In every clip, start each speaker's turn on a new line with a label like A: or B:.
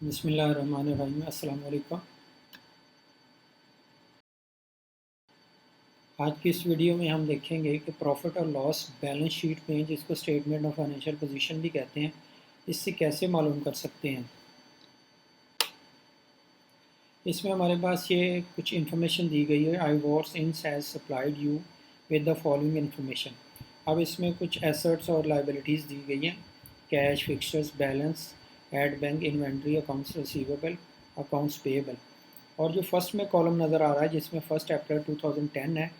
A: बिस्मिल्लाहिर्रहमानिर्रहीम। अस्सलाम वालेकुम। आज की इस वीडियो में हम देखेंगे कि प्रॉफिट और लॉस बैलेंस शीट में, जिसको स्टेटमेंट ऑफ फाइनेंशियल पोजीशन भी कहते हैं, इससे कैसे मालूम कर सकते हैं। इसमें हमारे पास ये कुछ इन्फॉर्मेशन दी गई है। Ivor's inn has supplied you with the following information. अब इसमें कुछ एसेट्स और लाइबिलिटीज़ दी गई हैं। Cash, fixtures, balance at bank, inventory, accounts receivable, accounts payable. और जो फर्स्ट में कॉलम नज़र आ रहा है, जिसमें 1 अप्रैल 2010 है,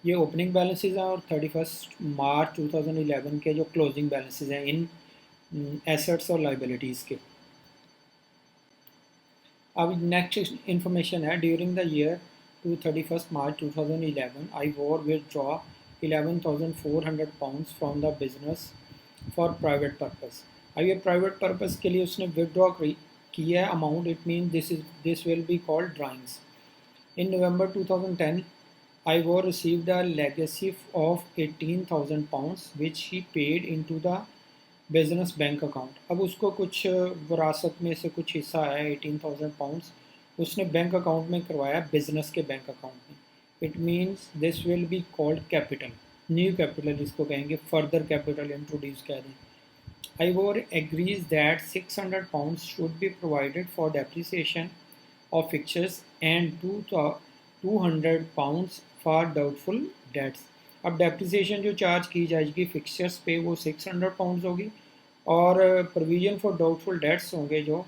A: ये ओपनिंग बैलेंसेस हैं, और 31 मार्च 2011 के जो क्लोजिंग बैलेंसेस हैं इन एसेट्स और लाइबिलिटीज़ के। अब नेक्स्ट इन्फॉर्मेशन है, during the year to 31 March 2011 I war withdraw £11,400 from the business for private purpose. अब ये प्राइवेट पर्पस के लिए उसने विदड्रॉ किया है amount. It mean this will be called drawings. In November 2010, Ivor received a legacy of £18,000 which he paid into the business bank account. अब उसको कुछ विरासत में से कुछ हिस्सा आया, £18,000 उसने बैंक अकाउंट में करवाया, बिजनेस के बैंक अकाउंट में। It means this will be called capital, new capital इसको कहेंगे, फर्दर कैपिटल इंट्रोड्यूस कह दें। Ivor agrees that £600 should be provided for depreciation of fixtures and £200 for doubtful debts। अब depreciation जो चार्ज की जाएगी फिक्सचर्स पे वो £600 होगी, और प्रोविजन फॉर डाउटफुल डेट्स होंगे जो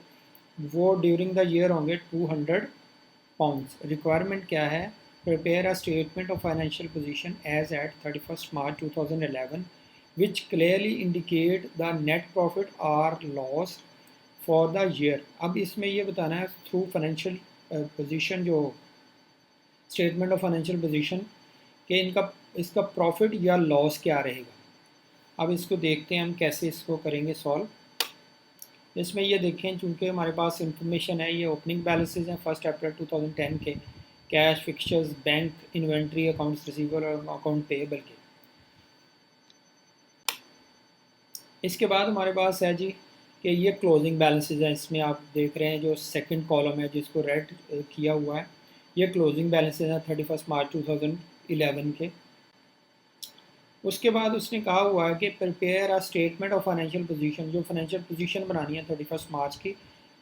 A: वो ड्यूरिंग द ईयर होंगे £200। रिक्वायरमेंट क्या है? Prepare a statement of financial position as at 31 March 2011 which clearly indicate the net profit or loss for the year। अब इसमें ये बताना है थ्रू फाइनेंशियल पोजीशन, जो स्टेटमेंट ऑफ फाइनेंशियल पोजीशन कि इसका प्रॉफिट या लॉस क्या रहेगा। अब इसको देखते हैं हम कैसे इसको करेंगे सॉल्व। इसमें ये देखें, चूँकि हमारे पास इंफॉर्मेशन है, ये ओपनिंग बैलेंसेज हैं 1 अप्रैल 2010 के, cash, fixtures, bank, inventory, accounts receivable और अकाउंट पेएबल के। इसके बाद हमारे पास है जी कि ये क्लोजिंग बैलेंसेज हैं। इसमें आप देख रहे हैं जो सेकंड कॉलम है जिसको रेड किया हुआ है, ये क्लोजिंग बैलेंसेज हैं 31 मार्च 2011 के। उसके बाद उसने कहा हुआ है कि prepare a statement of financial position, जो फाइनेंशियल पोजीशन बनानी है 31 मार्च की,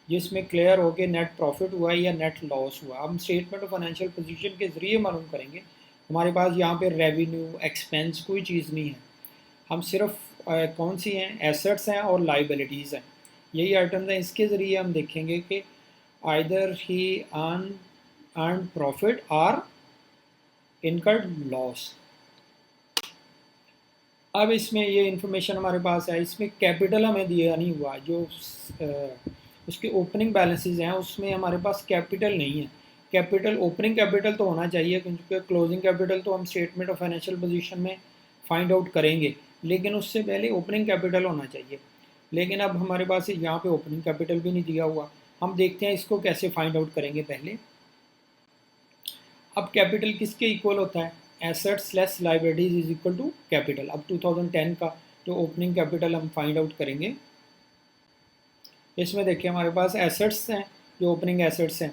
A: जिसमें क्लियर हो कि नेट प्रॉफिट हुआ है या नेट लॉस हुआ। हम स्टेटमेंट ऑफ फाइनेंशियल पोजीशन के ज़रिए मालूम करेंगे। हमारे पास यहाँ पे रेवेन्यू, एक्सपेंस कोई चीज़ नहीं है, हम सिर्फ कौन सी हैं, एसेट्स हैं और लाइबिलिटीज़ हैं, यही आइटम्स हैं। इसके ज़रिए हम देखेंगे कि आइदर ही अर्न प्रॉफिट और इनकर्ड लॉस। अब इसमें ये इन्फॉर्मेशन हमारे पास है, इसमें कैपिटल हमें दिया नहीं हुआ, जो उसके ओपनिंग बैलेंसेस हैं उसमें हमारे पास कैपिटल नहीं है। कैपिटल, ओपनिंग कैपिटल तो होना चाहिए, क्योंकि क्लोजिंग कैपिटल तो हम स्टेटमेंट ऑफ फाइनेंशियल पोजीशन में फाइंड आउट करेंगे, लेकिन उससे पहले ओपनिंग कैपिटल होना चाहिए। लेकिन अब हमारे पास यहाँ पे ओपनिंग कैपिटल भी नहीं दिया हुआ। हम देखते हैं इसको कैसे फाइंड आउट करेंगे पहले। अब कैपिटल किसके इक्वल होता है? Assets less liabilities is equal to capital. अब 2010 का जो ओपनिंग कैपिटल हम फाइंड आउट करेंगे, इसमें देखिए हमारे पास एसेट्स हैं, जो ओपनिंग एसेट्स हैं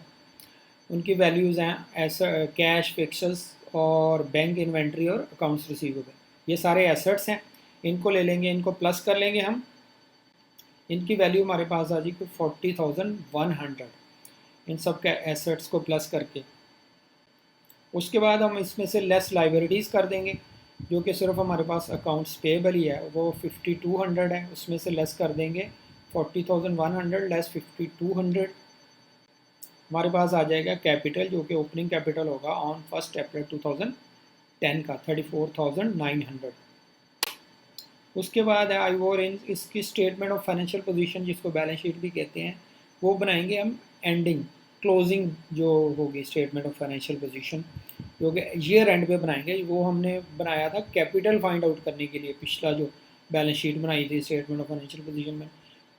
A: उनकी वैल्यूज़ हैं कैश, फिक्सचर्स और बैंक, इन्वेंट्री और अकाउंट्स रिसीवेबल, ये सारे एसेट्स हैं। इनको ले लेंगे, इनको प्लस कर लेंगे हम, इनकी वैल्यू हमारे पास आ जाएगी 40,100, इन सब के एसेट्स को प्लस करके। उसके बाद हम इसमें से लेस लाइबिलिटीज़ कर देंगे, जो कि सिर्फ हमारे पास अकाउंट्स पेएबल ही है, वो 5200 है, उसमें से लेस कर देंगे 40,100 लेस 5200। हमारे पास आ जाएगा कैपिटल, जो कि ओपनिंग कैपिटल होगा ऑन 1 अप्रैल 2010 का 34,900। उसके बाद है आई वॉर इन, इसकी स्टेटमेंट ऑफ फाइनेंशियल पोजीशन, जिसको बैलेंस शीट भी कहते हैं, वो बनाएंगे हम एंडिंग, क्लोजिंग जो होगी स्टेटमेंट ऑफ फाइनेंशियल पोजीशन, जो कि ईयर एंड पे बनाएंगे। वो हमने बनाया था कैपिटल फाइंड आउट करने के लिए, पिछला जो बैलेंस शीट बनाई थी स्टेटमेंट ऑफ फाइनेंशियल पोजीशन में,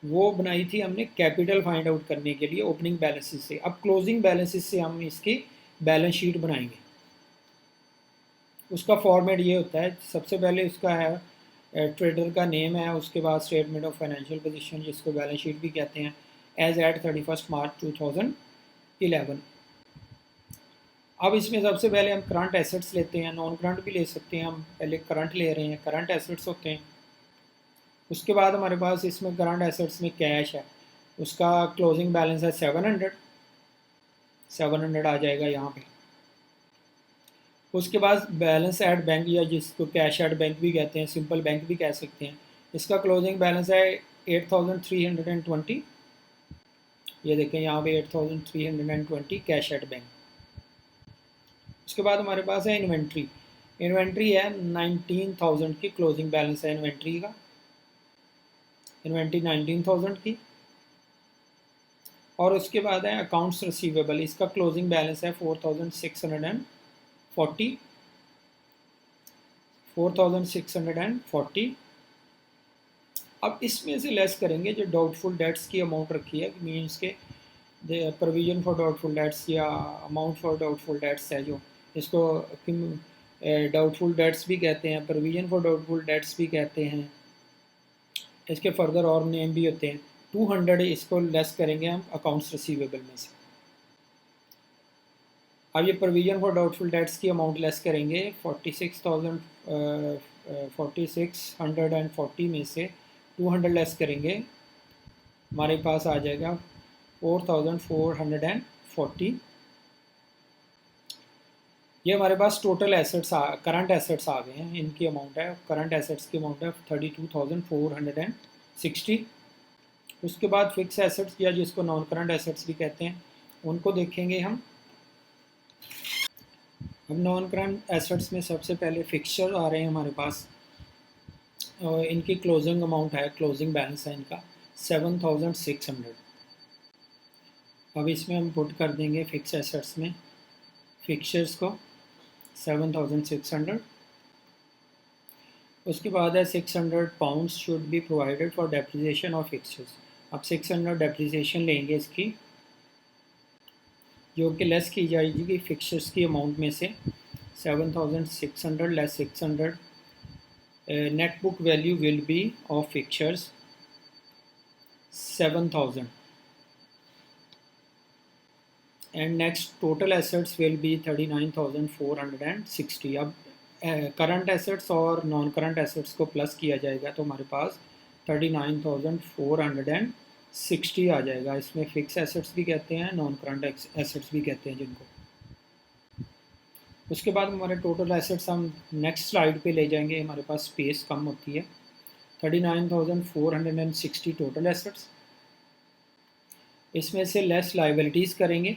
A: वो बनाई थी हमने कैपिटल फाइंड आउट करने के लिए ओपनिंग बैलेंसेस से। अब क्लोजिंग बैलेंसेस से हम इसकी बैलेंस शीट बनाएंगे। उसका फॉर्मेट ये होता है, सबसे पहले उसका है ट्रेडर का नेम है, उसके बाद स्टेटमेंट ऑफ फाइनेंशियल पोजीशन, जिसको बैलेंस शीट भी कहते हैं, एज एट 31 मार्च 2011। अब इसमें सबसे पहले हम करंट एसेट्स लेते हैं, नॉन करंट भी ले सकते हैं, हम पहले करंट ले रहे हैं, करंट एसेट्स होते हैं। उसके बाद हमारे पास इसमें करंट एसेट्स में कैश है, उसका क्लोजिंग बैलेंस है 700 आ जाएगा यहाँ पे। उसके बाद बैलेंस एट बैंक, या जिसको कैश एट बैंक भी कहते हैं, सिंपल बैंक भी कह सकते हैं, इसका क्लोजिंग बैलेंस है 8320। ये देखें यहाँ पे 8320 कैश एट बैंक। उसके बाद हमारे पास है इन्वेंट्री। इन्वेंट्री है 19,000 की, क्लोजिंग बैलेंस है इन्वेंट्री का, इन्वेंट्री 19,000 की। और उसके बाद है अकाउंट्स रिसीवेबल, इसका क्लोजिंग बैलेंस है 4,640। अब इसमें से लेस करेंगे जो डाउटफुल डेट्स की अमाउंट रखी है, मीन्स के प्रोविजन फॉर डाउटफुल डेट्स या अमाउंट फॉर डाउटफुल डेट्स है, जो इसको डाउटफुल डेट्स भी कहते हैं, प्रोविजन फॉर डाउटफुल डेट्स भी कहते हैं, इसके फर्दर और नेम भी होते हैं। 200 इसको लेस करेंगे हम अकाउंट्स रिसीवेबल में से। अब ये प्रोविजन फॉर डाउटफुल डेट्स की अमाउंट लेस करेंगे 4640 में से 200 लेस करेंगे, हमारे पास आ जाएगा 4440। ये हमारे पास टोटल एसेट्स करंट एसेट्स आ गए हैं, इनकी अमाउंट है, करंट एसेट्स की अमाउंट है 32,460। उसके बाद फिक्स एसेट्स या जिसको नॉन करंट एसेट्स भी कहते हैं, उनको देखेंगे हम। अब नॉन करंट एसेट्स में सबसे पहले फिक्सचर आ रहे हैं हमारे पास, और इनकी क्लोजिंग अमाउंट है, क्लोजिंग बैलेंस है इनका 7,600। अब इसमें हम पुट कर देंगे फिक्स एसेट्स में फिक्सचर्स को 7,600। उसके बाद है 600 pounds should be provided for depreciation of fixtures. अब 600 डेप्रिसिएशन लेंगे इसकी, जो कि लेस की जाएगी फिक्सचर्स की अमाउंट में से। 7,600 less 600, net book value will be of fixtures 7,000 and next total assets will be 39,460। अब करंट एसेट्स और नॉन करंट एसेट्स को प्लस किया जाएगा तो हमारे पास 39,460 आ जाएगा। इसमें फिक्स एसेट्स भी कहते हैं, नॉन करंट एसेट्स भी कहते हैं जिनको। उसके बाद हमारे टोटल एसेट्स हम नेक्स्ट स्लाइड पे ले जाएंगे, हमारे पास स्पेस कम होती है। 39,460 टोटल एसेट्स, इसमें से लेस लाइबिलिटीज़ करेंगे।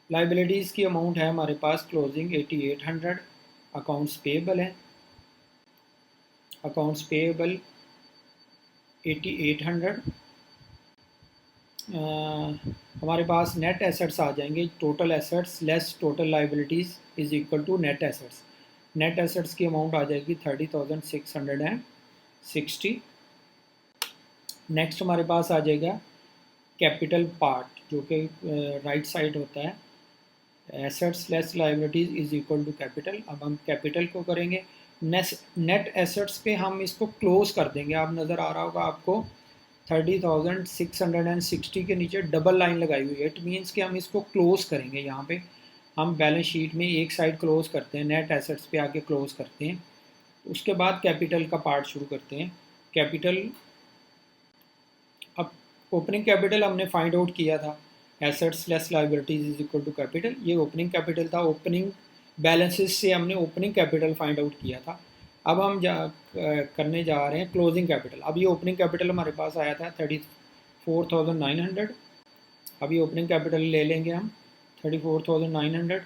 A: लाइबिलिटीज़ की अमाउंट है हमारे पास क्लोजिंग 8800। अकाउंट्स पेएबल है, अकाउंट्स पेएबल 8800। हमारे पास नेट एसेट्स आ जाएंगे, total assets less total liabilities is equal to net assets. Net assets की अमाउंट आ जाएगी 30,660। नेक्स्ट हमारे पास आ जाएगा कैपिटल पार्ट, जो कि राइट साइड होता है, assets less liabilities is equal to capital. अब हम कैपिटल को करेंगे, नेट एसेट्स पे हम इसको क्लोज कर देंगे। आप नज़र आ रहा होगा आपको 30,660 के नीचे डबल लाइन लगाई हुई है, इट मीन्स कि हम इसको क्लोज करेंगे। यहाँ पे हम बैलेंस शीट में एक साइड क्लोज करते हैं, नेट एसेट्स पे आके क्लोज करते हैं, उसके बाद कैपिटल का पार्ट शुरू करते हैं। कैपिटल, अब ओपनिंग कैपिटल हमने फाइंड आउट किया था, assets less liabilities is equal to capital, ये ओपनिंग कैपिटल था। ओपनिंग बैलेंसेस से हमने ओपनिंग कैपिटल फाइंड आउट किया था। अब हम करने जा रहे हैं क्लोजिंग कैपिटल। अब ये ओपनिंग कैपिटल हमारे पास आया था 34,900। अब ये ओपनिंग कैपिटल ले लेंगे हम 34,900।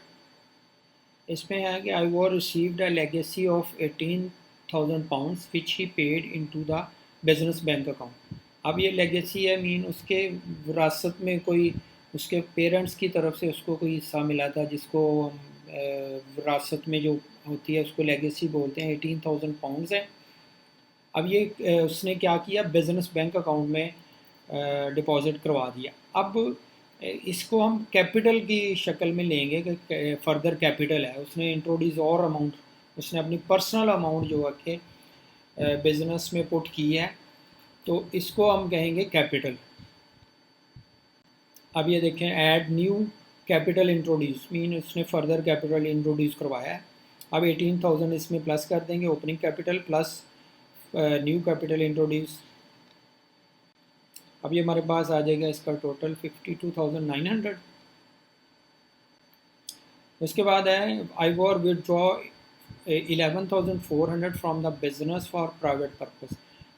A: इसमें है कि I was received a legacy of 18,000 pounds which he paid into the business bank account. अब ये लेगेसी है, मीन उसके विरासत में कोई उसके पेरेंट्स की तरफ से उसको कोई हिस्सा मिला था, जिसको विरासत में जो होती है उसको लेगेसी बोलते हैं। 18,000 पाउंड्स है। अब ये उसने क्या किया, बिजनेस बैंक अकाउंट में डिपॉजिट करवा दिया। अब इसको हम कैपिटल की शक्ल में लेंगे कि फर्दर कैपिटल है, उसने इंट्रोड्यूस और अमाउंट, उसने अपनी पर्सनल अमाउंट जो है कि बिज़नेस में पुट की है, तो इसको हम कहेंगे कैपिटल। अब ये देखें, add new capital introduce, mean उसने फर्दर कैपिटल इंट्रोड्यूस करवाया है। अब 18,000 इसमें प्लस कर देंगे, opening capital plus new capital introduce. अब ये हमारे पास आ जाएगा इसका टोटल 52,900। उसके बाद है आई war withdraw 11,400 from the business for private purpose.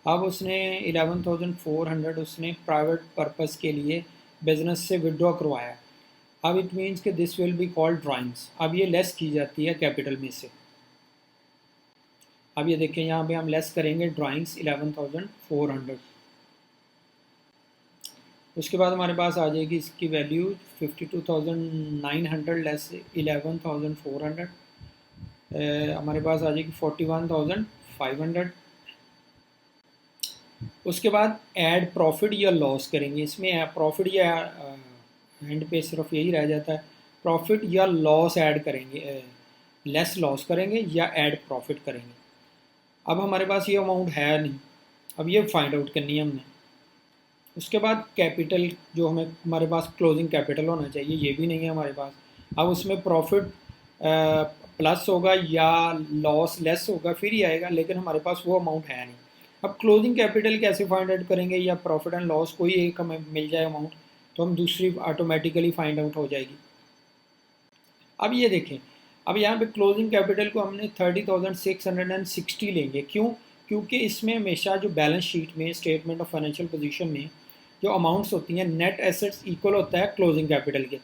A: अब उसने 11,400 उसने प्राइवेट पर्पस के लिए बिजनेस से विदड्रॉ करवाया। अब इट मीन्स कि this will be called drawings. अब ये लेस की जाती है कैपिटल में से। अब ये देखें, यहाँ पे हम लेस करेंगे ड्राइंग्स 11,400। उसके बाद हमारे पास आ जाएगी इसकी वैल्यू 52,900 लेस 11,400, हमारे पास आ जाएगी 41,500। उसके बाद ऐड प्रॉफिट या लॉस करेंगे। इसमें प्रॉफिट या एंड पे सिर्फ यही रह जाता है, प्रॉफिट या लॉस ऐड करेंगे, लेस लॉस करेंगे या ऐड प्रॉफिट करेंगे। अब हमारे पास ये अमाउंट है नहीं, अब ये फाइंड आउट करनी है हमने। उसके बाद कैपिटल जो हमारे पास क्लोजिंग कैपिटल होना चाहिए, ये भी नहीं है हमारे पास। अब उसमें प्रॉफिट प्लस होगा या लॉस लेस होगा फिर ही आएगा, लेकिन हमारे पास वो अमाउंट है नहीं। अब क्लोजिंग कैपिटल कैसे फाइंड आउट करेंगे, या प्रॉफिट एंड लॉस कोई एक हमें मिल जाए अमाउंट तो हम दूसरी ऑटोमेटिकली फाइंड आउट हो जाएगी। अब ये देखें, अब यहाँ पे क्लोजिंग कैपिटल को हमने 30,660 लेंगे। क्यों? क्योंकि इसमें हमेशा जो बैलेंस शीट में स्टेटमेंट ऑफ फाइनेंशियल पोजीशन में जो अमाउंट्स होती हैं, नेट एसेट्स इक्वल होता है क्लोजिंग कैपिटल के।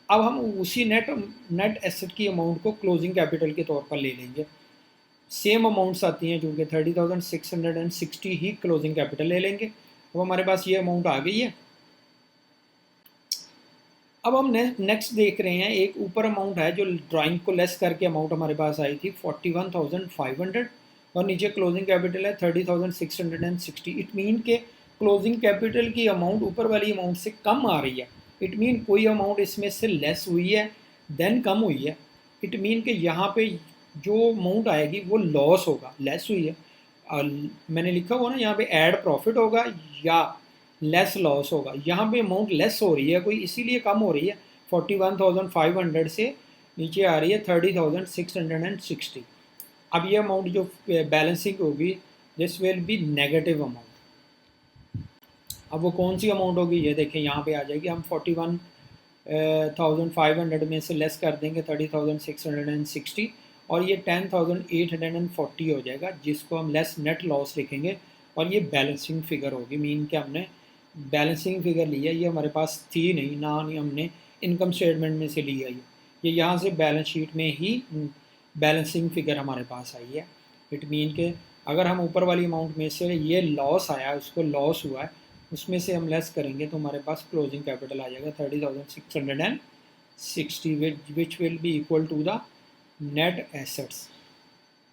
A: अब हम उसी नेट एसेट की अमाउंट को क्लोजिंग कैपिटल के तौर पर ले लेंगे। सेम अमाउंट्स आती हैं, चूँकि 30,660 ही क्लोजिंग कैपिटल ले लेंगे। अब हमारे पास ये अमाउंट आ गई है। अब हम नेक्स्ट देख रहे हैं, एक ऊपर अमाउंट है जो ड्राइंग को लेस करके अमाउंट हमारे पास आई थी 41,500, और नीचे क्लोजिंग कैपिटल है 30,660। इट मीन के क्लोजिंग कैपिटल की अमाउंट ऊपर वाली अमाउंट से कम आ रही है। इट मीन कोई अमाउंट इसमें से लेस हुई है देन कम हुई है। इट मीन के यहाँ पे जो अमाउंट आएगी वो लॉस होगा, लेस हुई है। मैंने लिखा हुआ ना यहाँ पे ऐड प्रॉफिट होगा या लेस लॉस होगा। यहाँ पे अमाउंट लेस हो रही है कोई, इसीलिए कम हो रही है। 41,500 से नीचे आ रही है 30,660। अब ये अमाउंट जो बैलेंसिंग होगी, this will be negative amount. अब वो कौन सी अमाउंट होगी, ये देखें यहाँ पे आ जाएगी। हम 41,500 में से लेस कर देंगे 30,660, और ये 10,840 हो जाएगा, जिसको हम लेस नेट लॉस लिखेंगे। और ये बैलेंसिंग फिगर होगी, मीन कि हमने बैलेंसिंग फिगर लिया, ये हमारे पास थी नहीं ना, हमने इनकम स्टेटमेंट में से ली है। ये यहाँ से बैलेंस शीट में ही बैलेंसिंग फिगर हमारे पास आई है। इट मीन के अगर हम ऊपर वाली अमाउंट में से ये लॉस आया, उसको लॉस हुआ है, उसमें से हम लेस करेंगे तो हमारे पास क्लोजिंग कैपिटल आ जाएगा 30,660, which will be equal to the net assets.